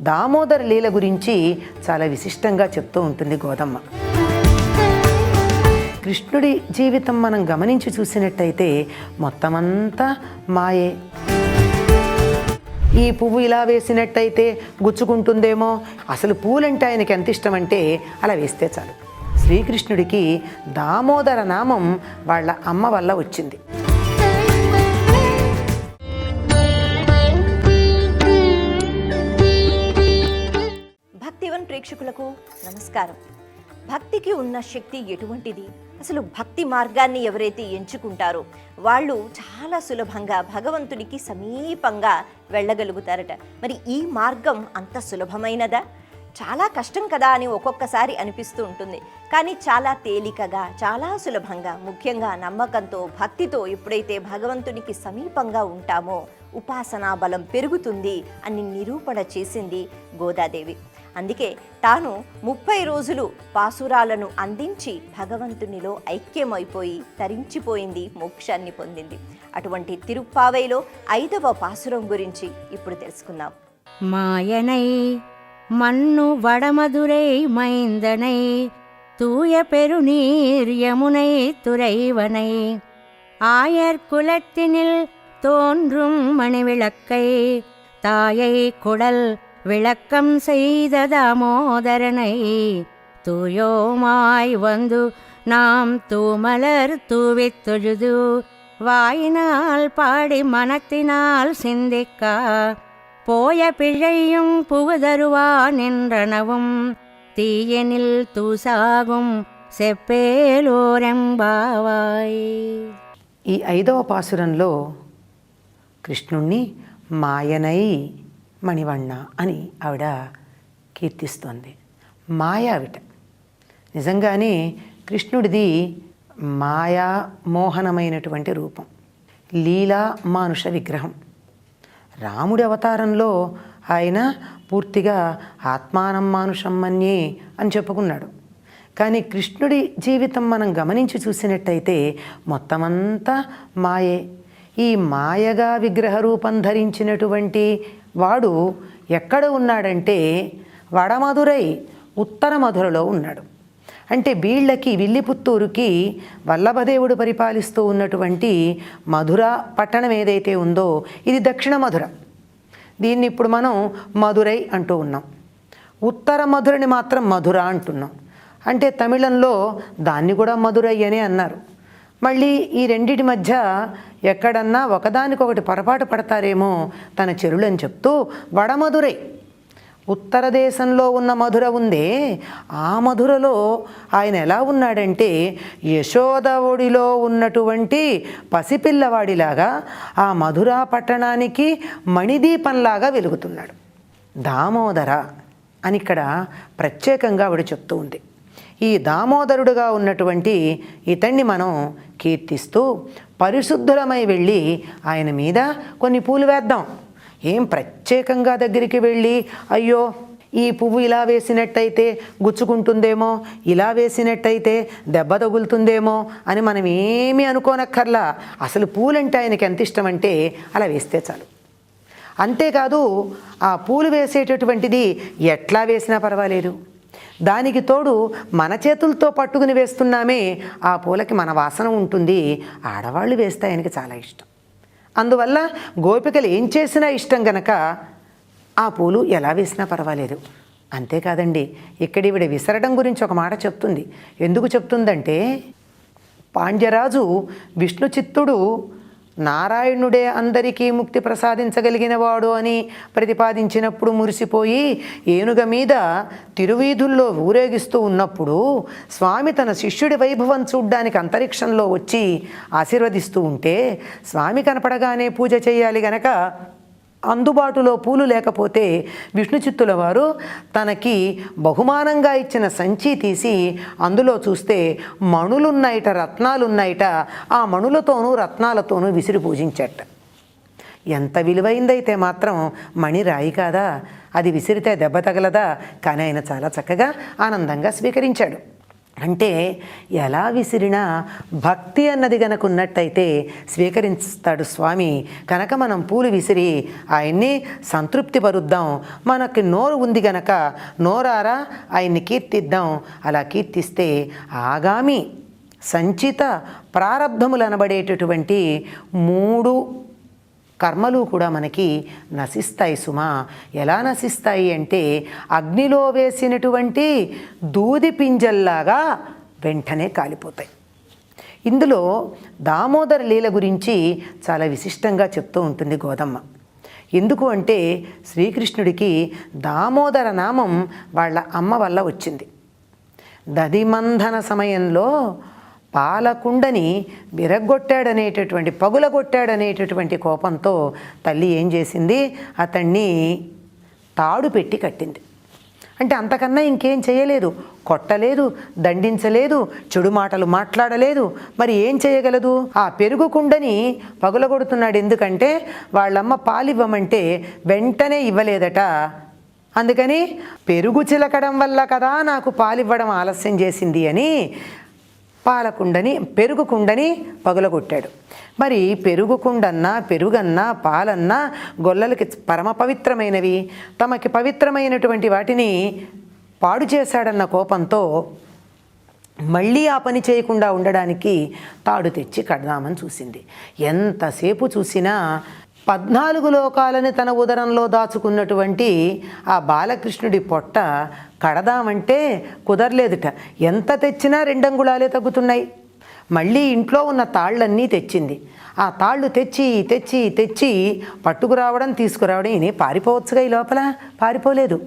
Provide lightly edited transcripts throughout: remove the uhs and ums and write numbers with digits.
దామోదర లీల గురించి చాలా విశిష్టంగా చెప్తూ ఉంటుంది గోదమ్మ. కృష్ణుడి జీవితం మనం గమనించి చూసినట్టయితే మొత్తమంతా మాయే. ఈ పువ్వు ఇలా వేసినట్టయితే గుచ్చుకుంటుందేమో, అసలు పూలంటే ఆయనకి ఎంత ఇష్టం అంటే అలా వేస్తే చాలు. శ్రీకృష్ణుడికి దామోదర నామం వాళ్ళ అమ్మ వల్ల వచ్చింది. భక్తివన్ ప్రేక్షకులకు నమస్కారం. భక్తికి ఉన్న శక్తి ఎటువంటిది? అసలు భక్తి మార్గాన్ని ఎవరైతే ఎంచుకుంటారో వాళ్ళు చాలా సులభంగా భగవంతుడికి సమీపంగా వెళ్ళగలుగుతారట. మరి ఈ మార్గం అంత సులభమైనదా? చాలా కష్టం కదా అని ఒక్కొక్కసారి అనిపిస్తూ ఉంటుంది. కానీ చాలా తేలికగా, చాలా సులభంగా, ముఖ్యంగా నమ్మకంతో, భక్తితో ఎప్పుడైతే భగవంతునికి సమీపంగా ఉంటామో ఉపాసనా బలం పెరుగుతుంది అని నిరూపణ చేసింది గోదాదేవి. అందుకే తాను 30 రోజులు పాసురాలను అందించి భగవంతునిలో ఐక్యమైపోయి తరించిపోయింది, మోక్షాన్ని పొందింది. అటువంటి తిరుప్పావైలో 5వ పాసురం గురించి ఇప్పుడు తెలుసుకుందాం. మాయనై మన్ను వడమదురై మైందనై తూయ పెరుநீர் யமுனை துறைவனை ஆயர் குலத்தினில் தோன்றும் மணிவிளக்கை தாயை குடல் விளக்கம் செய்த தாமோதரனை தூயோமாய் வந்து நாம் தூமலர் தூவித் தொழுது வாயினால் பாடி மனத்தினால் சிந்திக்கா போய பிழையும் புகுதருவான் என்றனவும் తీయనిల్ తూసాగుం సెప్పేలోరెంబావాయ్. ఈ 5వ పాసురంలో కృష్ణుణ్ణి మాయనై మణివಣ್ణ అని ఆవిడ కీర్తిస్తోంది. మాయ ఆవిట. నిజంగానే కృష్ణుడిది మాయా మోహనమైనటువంటి రూపం, లీలా మానుష విగ్రహం. రాముడి అవతారంలో ఆయన పూర్తిగా ఆత్మానం మానుషం మన్యే అని చెప్పుకున్నాడు. కానీ కృష్ణుడి జీవితం మనం గమనించి చూసినట్టయితే మొత్తమంతా మాయే. ఈ మాయగా విగ్రహ రూపం ధరించినటువంటి వాడు ఎక్కడ ఉన్నాడంటే వడమదురై, ఉత్తర మధురలో ఉన్నాడు. అంటే వీళ్ళకి విల్లిపుత్తూరుకి వల్లభదేవుడు పరిపాలిస్తూ ఉన్నటువంటి మధుర పట్టణం ఏదైతే ఉందో ఇది దక్షిణ మధుర. దీన్ని ఇప్పుడు మనం మధురై అంటూ ఉన్నాం. ఉత్తర మధురని మాత్రం మధుర అంటున్నాం. అంటే తమిళంలో దాన్ని కూడా మధురై అనే అన్నారు. మళ్ళీ ఈ రెండిటి మధ్య ఎక్కడన్నా ఒకదానికొకటి పొరపాటు పడతారేమో తన చెరులని చెప్తూ వడమధురై, ఉత్తర దేశంలో ఉన్న మధుర ఉందే ఆ మధురలో ఆయన ఎలా ఉన్నాడంటే యశోద ఒడిలో ఉన్నటువంటి పసిపిల్లవాడిలాగా ఆ మధురా పట్టణానికి మణిదీపంలాగా వెలుగుతున్నాడు. దామోదర అని ఇక్కడ ప్రత్యేకంగా ఆవిడ చెప్తూ ఉంది. ఈ దామోదరుడుగా ఉన్నటువంటి ఇతన్ని మనం కీర్తిస్తూ పరిశుద్ధులమై వెళ్ళి ఆయన మీద కొన్ని పూలు వేద్దాం. ఏం ప్రత్యేకంగా దగ్గరికి వెళ్ళి అయ్యో ఈ పువ్వు ఇలా వేసినట్టయితే గుచ్చుకుంటుందేమో, ఇలా వేసినట్టయితే దెబ్బ తగులుతుందేమో అని మనం ఏమీ అనుకోనక్కర్లా. అసలు పూలంటే ఆయనకి ఎంత ఇష్టం అంటే అలా వేస్తే చాలు. అంతేకాదు ఆ పూలు వేసేటటువంటిది ఎట్లా వేసినా పర్వాలేదు. దానికి తోడు మన చేతులతో పట్టుకుని వేస్తున్నామే ఆ పూలకి మన వాసన ఉంటుంది. ఆడవాళ్ళు వేస్తే ఆయనకి చాలా ఇష్టం. అందువల్ల గోపికలు ఏం చేసినా ఇష్టం గనక ఆ పూలు ఎలా వేసినా పర్వాలేదు. అంతేకాదండి, ఇక్కడ ఈవిడ విసరడం గురించి ఒక మాట చెప్తుంది. ఎందుకు చెప్తుందంటే పాండ్యరాజు విష్ణు చిత్తుడు నారాయణుడే అందరికీ ముక్తి ప్రసాదించగలిగినవాడు అని ప్రతిపాదించినప్పుడు మురిసిపోయి ఏనుగ మీద తిరువీధుల్లో ఊరేగిస్తూ ఉన్నప్పుడు స్వామి తన శిష్యుడి వైభవం చూడ్డానికి అంతరిక్షంలో వచ్చి ఆశీర్వదిస్తూ ఉంటే స్వామి కనపడగానే పూజ చేయాలి గనక అందుబాటులో పూలు లేకపోతే విష్ణు చిత్తుల వారు తనకి బహుమానంగా ఇచ్చిన సంచి తీసి అందులో చూస్తే మణులున్నాయిట, రత్నాలున్నాయిట. ఆ మణులతోనూ రత్నాలతోనూ విసిరి పూజించట. ఎంత విలువైందైతే మాత్రం మణి రాయి కాదా, అది విసిరితే దెబ్బ తగలదా? కానీ ఆయన చాలా చక్కగా ఆనందంగా స్వీకరించాడు. అంటే ఎలా విసిరినా భక్తి అన్నది గనక ఉన్నట్టయితే స్వీకరిస్తాడు స్వామి. కనుక మనం పూలు విసిరి ఆయన్ని సంతృప్తి పరుద్దాం. మనకి నోరు ఉంది గనక నోరారా ఆయన్ని కీర్తిద్దాం. అలా కీర్తిస్తే ఆగామి సంచిత ప్రారబ్ధములు అనబడేటటువంటి 3 కర్మలు కూడా మనకి నశిస్తాయి సుమా. ఎలా నశిస్తాయి అంటే అగ్నిలో వేసినటువంటి దూది పింజల్లాగా వెంటనే కాలిపోతాయి. ఇందులో దామోదర లీల గురించి చాలా విశిష్టంగా చెప్తూ ఉంటుంది గోదమ్మ. ఎందుకు అంటే శ్రీకృష్ణుడికి దామోదర నామం వాళ్ళ అమ్మ వల్ల వచ్చింది. దధిమంధన సమయంలో పాలకుండని విరగ్గొట్టాడనేటటువంటి పగులగొట్టాడనేటటువంటి కోపంతో తల్లి ఏం చేసింది, అతన్ని తాడు పెట్టి కట్టింది. అంటే అంతకన్నా ఇంకేం చేయలేదు, కొట్టలేదు, దండించలేదు, చెడు మాటలు మాట్లాడలేదు. మరి ఏం చేయగలదు? ఆ పెరుగు కుండని పగులగొడుతున్నాడు. ఎందుకంటే వాళ్ళమ్మ పాలివ్వమంటే వెంటనే ఇవ్వలేదట. అందుకని పెరుగు చిలకడం వల్ల కదా నాకు పాలివ్వడం ఆలస్యం చేసింది అని పెరుగు కుండని పగులగొట్టాడు. మరి పెరుగు కుండన్నా పెరుగన్నా పాలన్నా గొల్లలకి పరమ పవిత్రమైనవి. తమకి పవిత్రమైనటువంటి వాటిని పాడు చేశాడన్న కోపంతో మళ్ళీ ఆ పని చేయకుండా ఉండడానికి తాడు తెచ్చి కడదామని చూసింది. ఎంతసేపు చూసినా 14 లోకాలని తన ఉదరంలో దాచుకున్నటువంటి ఆ బాలకృష్ణుడి పొట్ట కడదామంటే కుదరలేదుట. ఎంత తెచ్చినా 2 అంగుళాలే తగ్గుతున్నాయి. మళ్ళీ ఇంట్లో ఉన్న తాళ్ళన్నీ తెచ్చింది. ఆ తాళ్ళు తెచ్చి తెచ్చి తెచ్చి పట్టుకురావడం తీసుకురావడం. ఈయన పారిపోవచ్చుగా, ఈ లోపల పారిపోలేదు,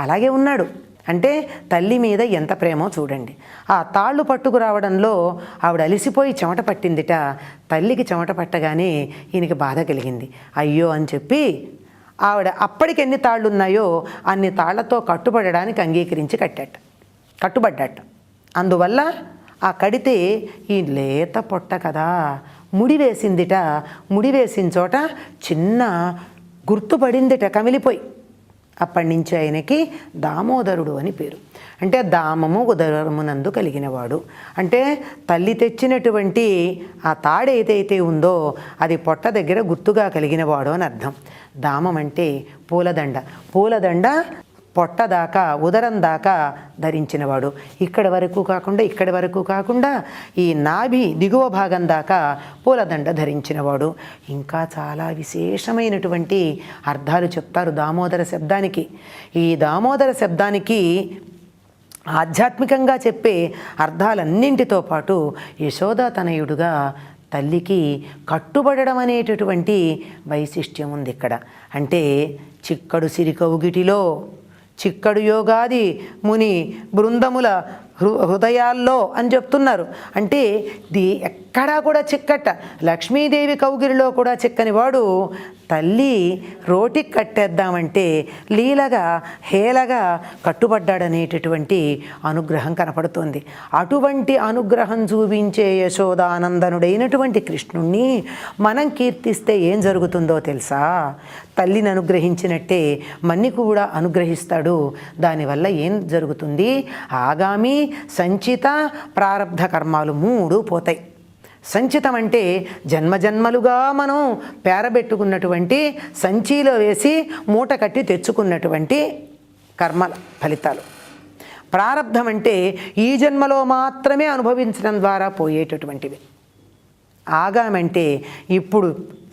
అలాగే ఉన్నాడు. అంటే తల్లి మీద ఎంత ప్రేమో చూడండి. ఆ తాళ్ళు పట్టుకురావడంలో ఆవిడ అలిసిపోయి చెమట పట్టిందిట. తల్లికి చెమట పట్టగానే ఈయనకి బాధ కలిగింది. అయ్యో అని చెప్పి ఆవిడ అప్పటికి ఎన్ని తాళ్ళు ఉన్నాయో అన్ని తాళ్లతో కట్టుబడడానికి అంగీకరించి కట్టుబడ్డట. అందువల్ల ఆ కడితే ఈ లేత పొట్ట కదా ముడి వేసిందిట. ముడి వేసిన చోట చిన్న గుర్తుపడిందిట, కమిలిపోయి. అప్పటి నుంచి ఆయనకి దామోదరుడు అని పేరు. అంటే దామము ఉదరమునందు కలిగినవాడు. అంటే తల్లి తెచ్చినటువంటి ఆ తాడు ఏదైతే ఉందో అది పొట్ట దగ్గర గుర్తుగా కలిగినవాడు అని అర్థం. దామం అంటే పూలదండ పొట్ట దాకా ఉదరం దాకా ధరించినవాడు. ఇక్కడి వరకు కాకుండా ఈ నాభి దిగువ భాగం దాకా పూలదండ ధరించినవాడు. ఇంకా చాలా విశేషమైనటువంటి అర్థాలు చెప్తారు దామోదర శబ్దానికి. ఈ దామోదర శబ్దానికి ఆధ్యాత్మికంగా చెప్పే అర్థాలన్నింటితో పాటు యశోదా తనయుడుగా తల్లికి కట్టుబడడం అనేటటువంటి వైశిష్ట్యం ఉంది ఇక్కడ. అంటే చిక్కడు సిరికౌగిటిలో చిక్కడు యోగాది ముని బృందముల హృదయాల్లో అని చెప్తున్నారు. అంటే ఎక్కడా కూడా చిక్కట. లక్ష్మీదేవి కౌగిలిలో కూడా చిక్కని వాడు తల్లి రోటికి కట్టేద్దామంటే లీలగా హేళగా కట్టుబడ్డాడనేటటువంటి అనుగ్రహం కనపడుతుంది. అటువంటి అనుగ్రహం చూపించే యశోదానందనుడైనటువంటి కృష్ణుణ్ణి మనం కీర్తిస్తే ఏం జరుగుతుందో తెలుసా? తల్లిని అనుగ్రహించినట్టే మన్ని కూడా అనుగ్రహిస్తాడు. దానివల్ల ఏం జరుగుతుంది? ఆగామి సంచిత ప్రారబ్ధ కర్మాలు 3 పోతాయి. సంచితం అంటే జన్మజన్మలుగా మనం పేరబెట్టుకున్నటువంటి సంచిలో వేసి మూట కట్టి తెచ్చుకున్నటువంటి కర్మల ఫలితాలు. ప్రారబ్ధం అంటే ఈ జన్మలో మాత్రమే అనుభవించడం ద్వారా పోయేటటువంటివి. ఆగామంటే ఇప్పుడు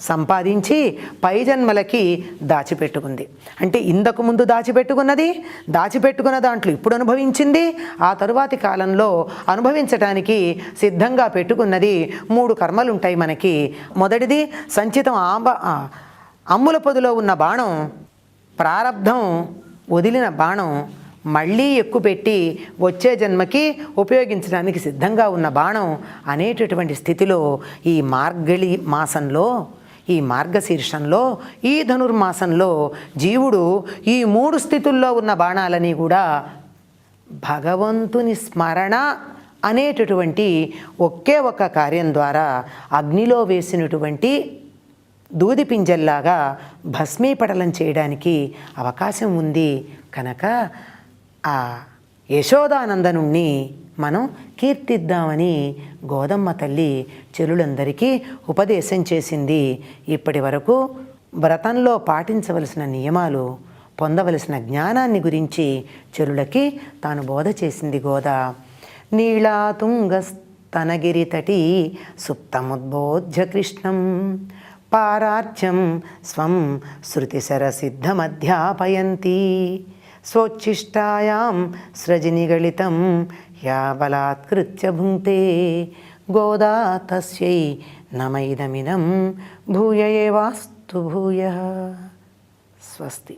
సంపాదించి పై జన్మలకి దాచిపెట్టుకుంది. అంటే ఇంతకు ముందు దాచిపెట్టుకున్న దాంట్లో ఇప్పుడు అనుభవించింది, ఆ తరువాతి కాలంలో అనుభవించటానికి సిద్ధంగా పెట్టుకున్నది 3 కర్మలు ఉంటాయి మనకి. మొదటిది సంచితం అమ్ముల పొదిలో ఉన్న బాణం, ప్రారబ్ధం వదిలిన బాణం మళ్ళీ ఎక్కుపెట్టి వచ్చే జన్మకి ఉపయోగించడానికి సిద్ధంగా ఉన్న బాణం అనేటటువంటి స్థితిలో ఈ మార్గళి మాసంలో, ఈ మార్గశీర్షంలో, ఈ ధనుర్మాసంలో జీవుడు ఈ 3 స్థితుల్లో ఉన్న బాణాలని కూడా భగవంతుని స్మరణ అనేటటువంటి ఒకే ఒక కార్యం ద్వారా అగ్నిలో వేసినటువంటి దూది పింజల్లాగా భస్మీపటలం చేయడానికి అవకాశం ఉంది. కనుక ఆ యశోదానందనుణ్ణి మనం కీర్తిద్దామని గోదమ్మ తల్లి చెలులందరికీ ఉపదేశం చేసింది. ఇప్పటి వరకు వ్రతంలో పాటించవలసిన నియమాలు, పొందవలసిన జ్ఞానాన్ని గురించి చెలులకి తాను బోధ చేసింది గోద. నీళాతుంగస్తనగిరితటీ సుప్తముద్బోధ్య కృష్ణం పారార్ధ్యం స్వం శృతిశరసిద్ధమధ్యాపయంతి స్వోచ్ఛిష్టాయాం సృజనిగళితం యా బలాత్కృత్య భుంక్తే గోదా తస్యై నమైదమిదం భూయ ఏవాస్తు భూయః. స్వస్తి.